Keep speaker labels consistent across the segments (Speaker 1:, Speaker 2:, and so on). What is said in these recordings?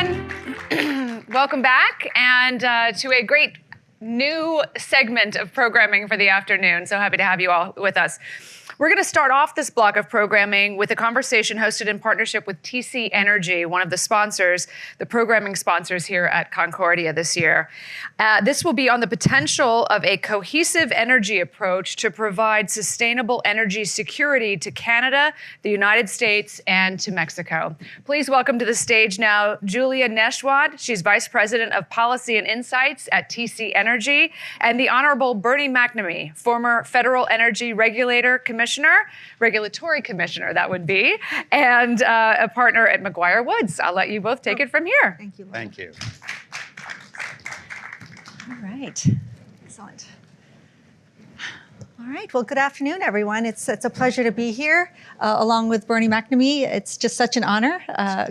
Speaker 1: everyone. Welcome back, and to a great new segment of programming for the afternoon. So happy to have you all with us. We're going to start off this block of programming with a conversation hosted in partnership with TC Energy, one of the sponsors, the programming sponsors here at Concordia this year. This will be on the potential of a cohesive energy approach to provide sustainable energy security to Canada, the United States, and to Mexico. Please welcome to the stage now Julia Nesheiwat. She's Vice President of Policy and Insights at TC Energy, and the Honorable Bernie McNamee, former Federal Energy Regulatory Commissioner, that would be, and a partner at McGuire Woods. I'll let you both take it from here.
Speaker 2: Thank you, Laura.
Speaker 3: Thank you.
Speaker 2: All right, excellent. All right, well, good afternoon, everyone. It's a pleasure to be here along with Bernie McNamee. It's just such an honor.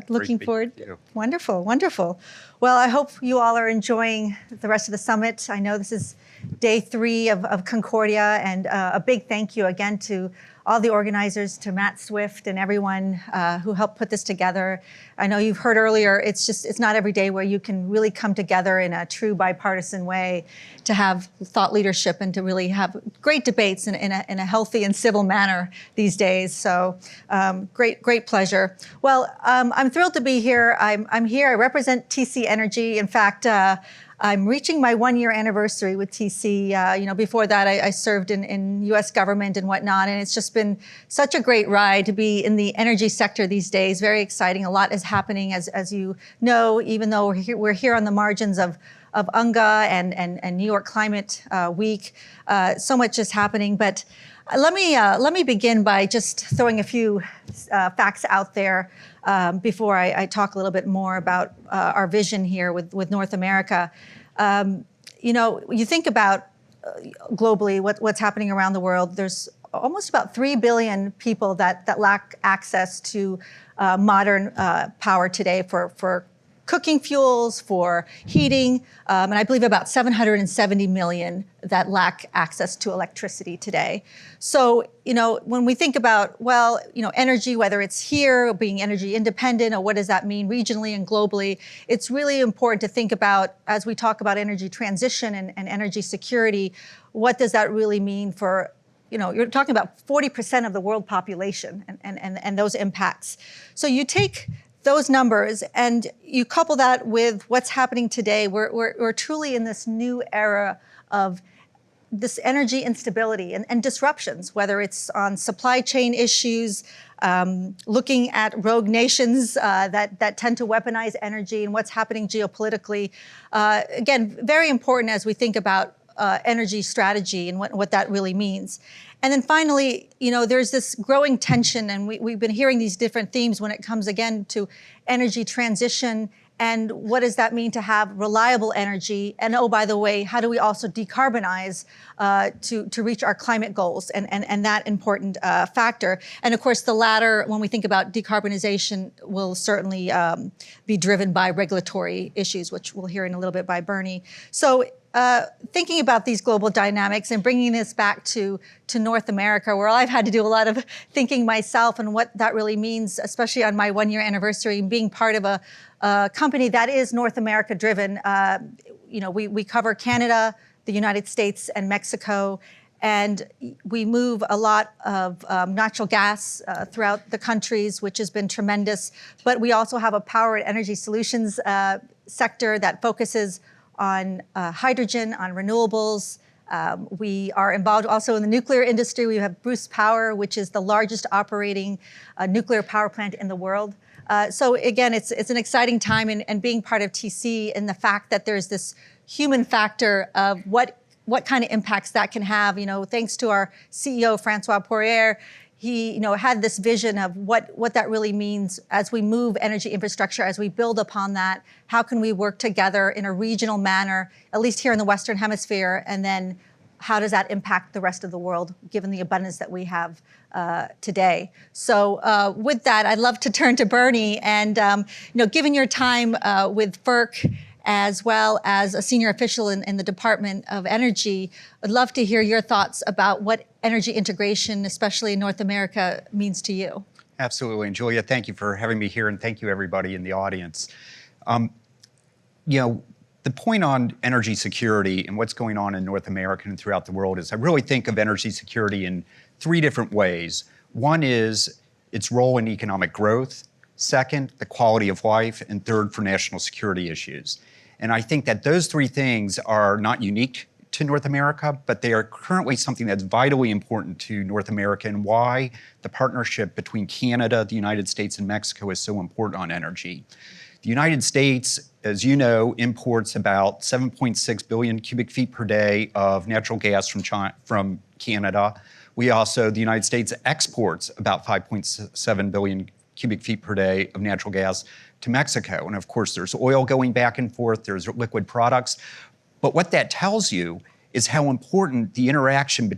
Speaker 2: Looking forward. Wonderful, wonderful. Well, I hope you all are enjoying the rest of the summit. I know this is day 3 of Concordia, and a big thank you again to all the organizers, to Matt Swift and everyone who helped put this together. I know you've heard earlier, it's not every day where you can really come together in a true bipartisan way to have thought leadership and to really have great debates in a healthy and civil manner these days. So great pleasure. Well, I'm thrilled to be here. I'm here, I represent TC Energy. In fact, I'm reaching my 1-year anniversary with TC. Before that, I served in U.S. government and whatnot, and it's just been such a great ride to be in the energy sector these days. Very exciting. A lot is happening, as you know, even though we're here on the margins of UNGA and New York Climate Week. So much is happening, but let me begin by just throwing a few facts out there before I talk a little bit more about our vision here with North America. You think about globally what's happening around the world. There's almost about 3 billion people that lack access to modern power today for cooking fuels, for heating, and I believe about 770 million that lack access to electricity today. So, when we think about, energy, whether it's here, being energy independent, or what does that mean regionally and globally, it's really important to think about, as we talk about energy transition and energy security, what does that really mean for, you're talking about 40% of the world population and those impacts. So you take those numbers and you couple that with what's happening today. We're truly in this new era of this energy instability and disruptions, whether it's on supply chain issues, looking at rogue nations that tend to weaponize energy and what's happening geopolitically. Again, very important as we think about energy strategy and what that really means. And then finally, there's this growing tension, and we've been hearing these different themes when it comes again to energy transition and what does that mean to have reliable energy? And oh, by the way, how do we also decarbonize to reach our climate goals and that important factor? And of course, the latter, when we think about decarbonization, will certainly be driven by regulatory issues, which we'll hear in a little bit by Bernie. So thinking about these global dynamics and bringing this back to North America, where I've had to do a lot of thinking myself and what that really means, especially on my 1-year anniversary, being part of a company that is North America driven. We cover Canada, the United States, and Mexico, and we move a lot of natural gas throughout the countries, which has been tremendous. But we also have a power and energy solutions sector that focuses on hydrogen, on renewables. We are involved also in the nuclear industry. We have Bruce Power, which is the largest operating nuclear power plant in the world. So again, it's an exciting time, and being part of TC and the fact that there's this human factor of what kind of impacts that can have. Thanks to our CEO, Francois Poirier, he had this vision of what that really means as we move energy infrastructure, as we build upon that. How can we work together in a regional manner, at least here in the Western Hemisphere, and then how does that impact the rest of the world, given the abundance that we have today? So with that, I'd love to turn to Bernie, and given your time with FERC, as well as a senior official in the Department of Energy, I'd love to hear your thoughts about what energy integration, especially in North America, means to you.
Speaker 3: Absolutely. And Julia, thank you for having me here, and thank you everybody in the audience. You know, the point on energy security and what's going on in North America and throughout the world is I really think of energy security in three different ways. One is its role in economic growth, second, the quality of life, and third, for national security issues. And I think that those three things are not unique to North America, but they are currently something that's vitally important to North America and why the partnership between Canada, the United States, and Mexico is so important on energy. The United States, as you know, imports about 7.6 billion cubic feet per day of natural gas from Canada. We also, the United States exports about 5.7 billion cubic feet per day of natural gas to Mexico. And of course, there's oil going back and forth, there's liquid products. But what that tells you is how important the interaction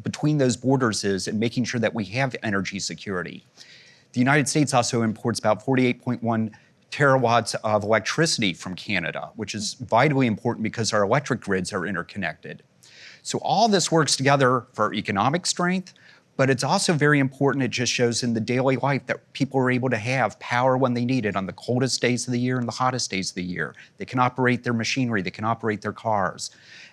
Speaker 3: between those borders is in making sure that we have energy security. The United States also imports about 48.1 terawatts of electricity from Canada, which is vitally important because our electric grids are interconnected. So all this works together for economic strength, but it's also very important. It just shows in the daily life that people are able to have power when they need it on the coldest days of the year and the hottest days of the year. They can operate their machinery, they can operate their cars.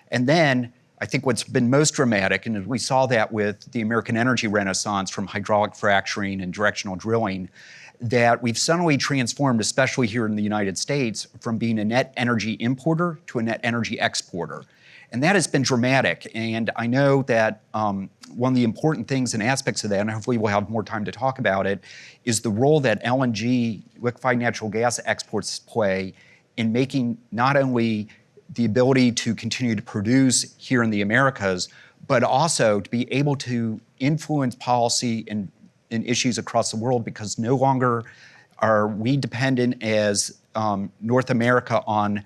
Speaker 3: And then I think what's been most dramatic, and we saw that with the American energy renaissance from hydraulic fracturing and directional drilling, that we've suddenly transformed, especially here in the United States, from being a net energy importer to a net energy exporter. And that has been dramatic. And I know that one of the important things and aspects of that, and hopefully we'll have more time to talk about it, is the role that LNG, liquefied natural gas exports play in making not only the ability to continue to produce here in the Americas, but also to be able to influence policy in issues across the world, because no longer are we dependent as North America on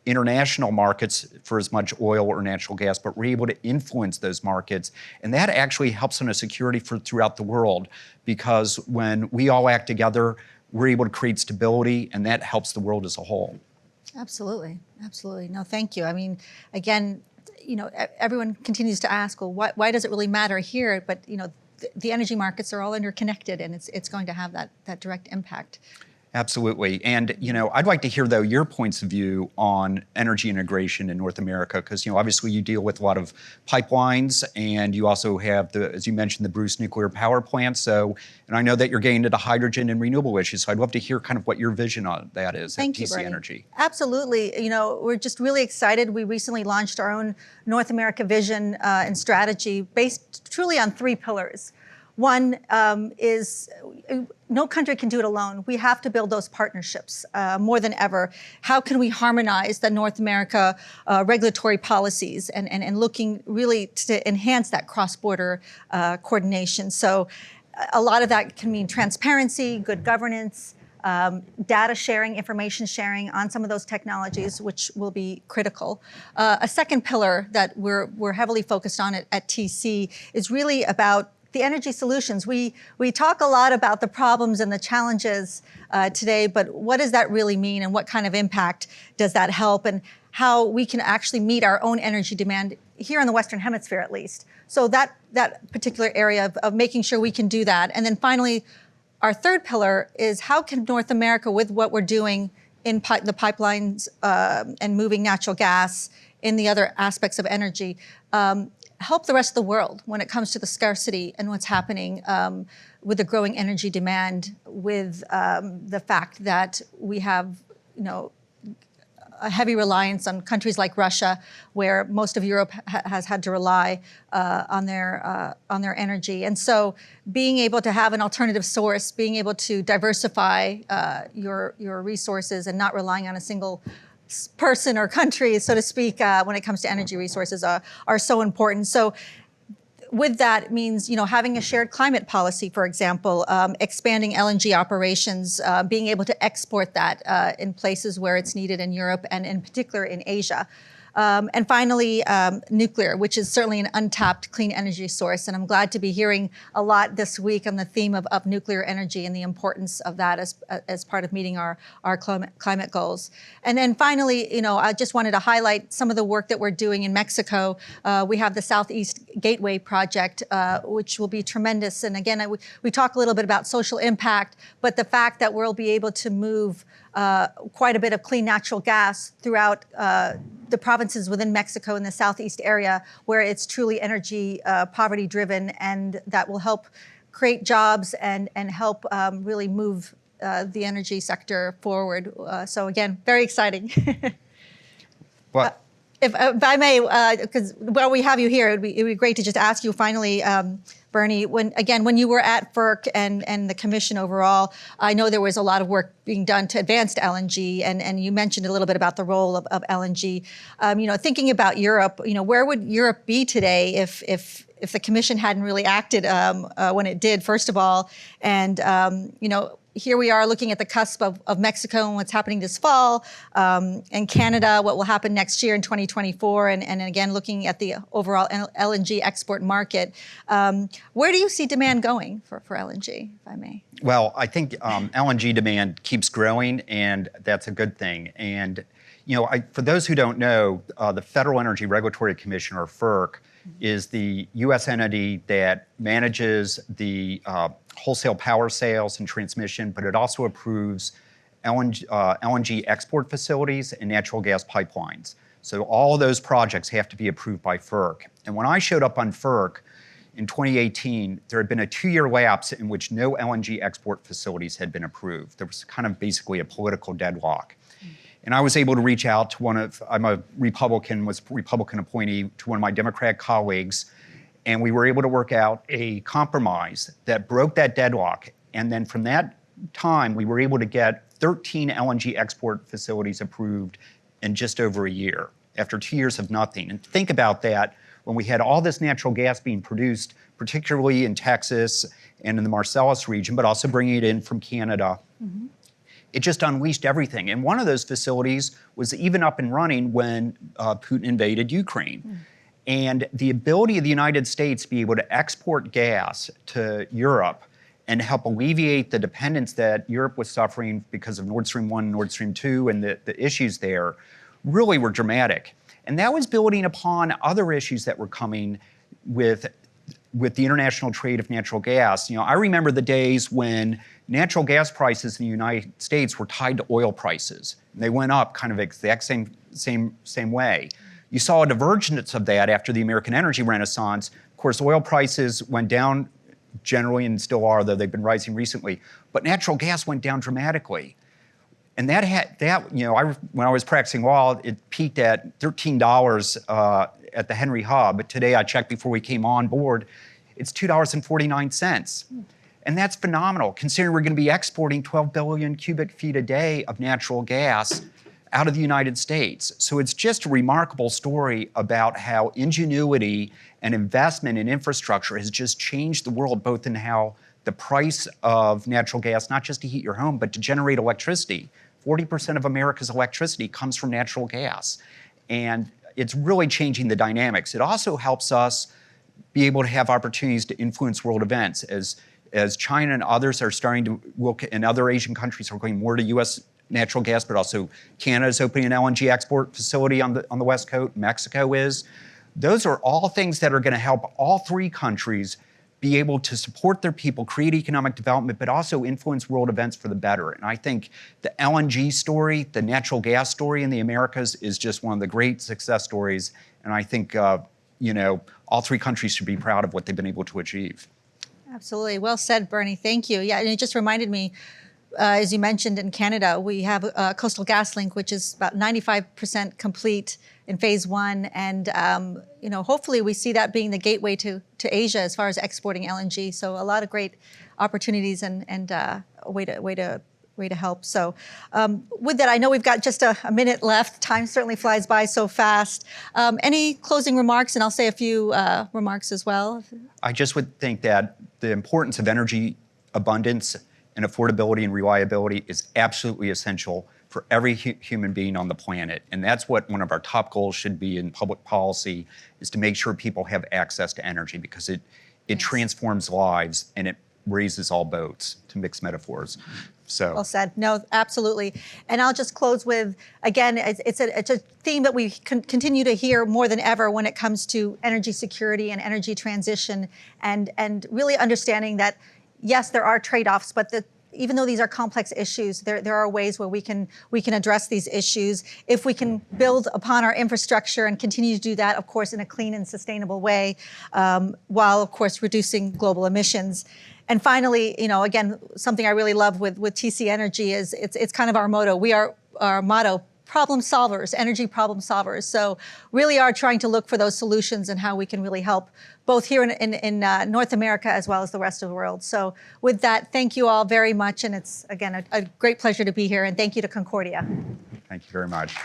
Speaker 3: international markets for as much oil or natural gas, but we're able to influence those markets. And that actually helps on a security for throughout the world, because when we all act together, we're able to create stability, and that helps the world as a whole.
Speaker 2: Absolutely, absolutely. No, thank you. I mean, again, you know, everyone continues to ask, well, why does it really matter here? But, you know, the energy markets are all interconnected, and it's going to have that direct impact.
Speaker 3: Absolutely. And, you know, I'd like to hear, though, your points of view on energy integration in North America, because, you know, obviously you deal with a lot of pipelines, and you also have, as you mentioned, the Bruce nuclear power plant. So, and I know that you're getting into hydrogen and renewable issues. So I'd love to hear kind of what your vision on that is at TC Energy.
Speaker 2: Absolutely. You know, we're just really excited. We recently launched our own North America vision and strategy based truly on three pillars. One is no country can do it alone. We have to build those partnerships more than ever. How can we harmonize the North America regulatory policies and looking really to enhance that cross-border coordination? So a lot of that can mean transparency, good governance, data sharing, information sharing on some of those technologies, which will be critical. A second pillar that we're heavily focused on at TC is really about the energy solutions. We talk a lot about the problems and the challenges today, but what does that really mean, and what kind of impact does that help, and how we can actually meet our own energy demand here in the Western Hemisphere, at least. So that particular area of making sure we can do that. And then finally, our third pillar is how can North America, with what we're doing in the pipelines and moving natural gas, in the other aspects of energy, help the rest of the world when it comes to the scarcity and what's happening with the growing energy demand, with the fact that we have, you know, a heavy reliance on countries like Russia, where most of Europe has had to rely on their energy. And so being able to have an alternative source, being able to diversify your resources and not relying on a single person or country, so to speak, when it comes to energy resources are so important. So with that, it means, you know, having a shared climate policy, for example, expanding LNG operations, being able to export that in places where it's needed in Europe and in particular in Asia. And finally, nuclear, which is certainly an untapped clean energy source. And I'm glad to be hearing a lot this week on the theme of nuclear energy and the importance of that as part of meeting our climate goals. And then finally, you know, I just wanted to highlight some of the work that we're doing in Mexico. We have the Southeast Gateway project, which will be tremendous. And again, we talk a little bit about social impact, but the fact that we'll be able to move quite a bit of clean natural gas throughout the provinces within Mexico in the southeast area, where it's truly energy poverty driven, and that will help create jobs and help really move the energy sector forward. So again, very exciting.
Speaker 3: Well,
Speaker 2: if I may, because while we have you here, it'd be great to just ask you finally, Bernie, when you were at FERC and the commission overall, I know there was a lot of work being done to advance LNG, and you mentioned a little bit about the role of LNG. Thinking about Europe, where would Europe be today if the commission hadn't really acted when it did, first of all, and here we are looking at the cusp of Mexico and what's happening this fall, and Canada, what will happen next year in 2024, and again, looking at the overall LNG export market. Where do you see demand going for LNG, if I may?
Speaker 3: Well, I think LNG demand keeps growing, and that's a good thing. And, for those who don't know, the Federal Energy Regulatory Commission, or FERC, is the U.S. entity that manages the wholesale power sales and transmission, but it also approves LNG export facilities and natural gas pipelines. So all of those projects have to be approved by FERC. And when I showed up on FERC in 2018, there had been a 2-year lapse in which no LNG export facilities had been approved. There was kind of basically a political deadlock. And I was able to reach out to I'm a Republican appointee, to one of my Democratic colleagues, and we were able to work out a compromise that broke that deadlock. And then from that time, we were able to get 13 LNG export facilities approved in just over a year, after 2 years of nothing. And think about that, when we had all this natural gas being produced, particularly in Texas and in the Marcellus region, but also bringing it in from Canada. Mm-hmm. It just unleashed everything. And one of those facilities was even up and running when Putin invaded Ukraine. Mm. And the ability of the United States to be able to export gas to Europe and help alleviate the dependence that Europe was suffering because of Nord Stream 1, Nord Stream 2, and the issues there really were dramatic. And that was building upon other issues that were coming with the international trade of natural gas. I remember the days when natural gas prices in the United States were tied to oil prices. They went up kind of exact same way. You saw a divergence of that after the American energy renaissance. Of course, oil prices went down generally, and still are, though they've been rising recently. But natural gas went down dramatically. And when I was practicing law, it peaked at $13 at the Henry Hub. Today, I checked before we came on board, it's $2.49. And that's phenomenal, considering we're going to be exporting 12 billion cubic feet a day of natural gas out of the United States. So it's just a remarkable story about how ingenuity and investment in infrastructure has just changed the world, both in how the price of natural gas, not just to heat your home, but to generate electricity. 40% of America's electricity comes from natural gas. And it's really changing the dynamics. It also helps us be able to have opportunities to influence world events. As China and others are starting to look, and other Asian countries are going more to U.S. natural gas, but also Canada is opening an LNG export facility on the West Coast, Mexico is. Those are all things that are going to help all three countries be able to support their people, create economic development, but also influence world events for the better. And I think the LNG story, the natural gas story in the Americas is just one of the great success stories. And I think, all three countries should be proud of what they've been able to achieve.
Speaker 2: Absolutely. Well said, Bernie. Thank you. Yeah, and it just reminded me, as you mentioned, in Canada, we have a Coastal GasLink, which is about 95% complete in phase 1. And, hopefully we see that being the gateway to Asia as far as exporting LNG. So a lot of great opportunities and a way to help. So with that, I know we've got just a minute left. Time certainly flies by so fast. Any closing remarks? And I'll say a few remarks as well.
Speaker 3: I just would think that the importance of energy abundance and affordability and reliability is absolutely essential for every human being on the planet. And that's what one of our top goals should be in public policy, is to make sure people have access to energy, because it transforms lives and it raises all boats, to mix metaphors. So
Speaker 2: well said. No, absolutely. And I'll just close with, again, it's a theme that we continue to hear more than ever when it comes to energy security and energy transition, and really understanding that, yes, there are trade-offs, but even though these are complex issues, there are ways where we can address these issues if we can build upon our infrastructure and continue to do that, of course, in a clean and sustainable way, while, of course, reducing global emissions. And finally, again, something I really love with TC Energy is it's kind of our motto. Our motto, problem solvers, energy problem solvers. So really are trying to look for those solutions and how we can really help both here in North America as well as the rest of the world. So with that, thank you all very much. And it's, again, a great pleasure to be here. And thank you to Concordia.
Speaker 3: Thank you very much.